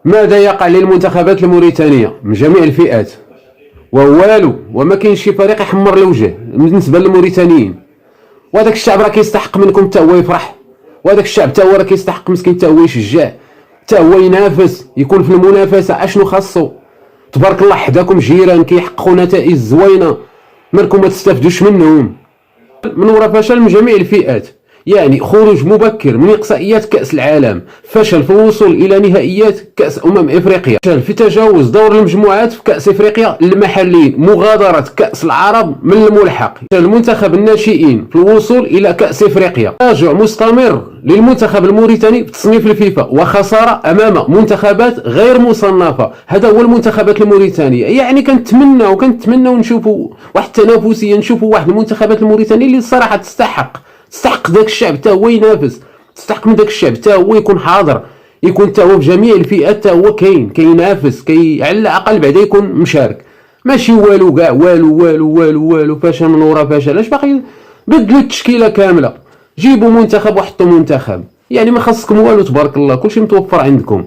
ماذا يقع للمنتخبات الموريتانية من جميع الفئات؟ ووالو، وما كاينش شي فريق يحمر الوجه بالنسبة للموريتانيين. وهذاك الشعب راه كيستحق منكم حتى هو يفرح، وهذاك الشعب حتى هو راه كيستحق مسكين حتى هو يشجع، حتى هو ينافس، يكون في المنافسة. اشنو خاصو؟ تبارك الله حداكم جيران كيحققوا نتائج زوينة، مالكم ما تستافدوش منهم؟ من وراء فشل من جميع الفئات، يعني خروج مبكر من إقصائيات كأس العالم، فشل في الوصول إلى نهائيات كأس إفريقيا، فشل في تجاوز دور المجموعات في كأس إفريقيا للمحليين، مغادرة كأس العرب من الملحق، فشل المنتخب الناشئين في الوصول إلى كأس إفريقيا، تراجع مستمر للمنتخب الموريتاني في تصنيف الفيفا، وخسارة أمام منتخبات غير مصنفة. هذا هو المنتخبات الموريتانية. يعني كنتمنى نشوفوا واحد التنافسية، نشوفوا واحد المنتخبات الموريتانية اللي الصراحة تستحق داك الشعب حتى هو ينافس، تستحق من داك الشعب حتى هو يكون حاضر، يكون حتى هو في جميع الفئات، حتى هو كينافس، على الاقل بعدا يكون مشارك. ماشي والو كاع، والو فشل من ورا فشل. اش باقي؟ بدلوا التشكيله كامله، جيبوا منتخب وحطوا منتخب، يعني ما خصكم والو، تبارك الله كلشي متوفر عندكم.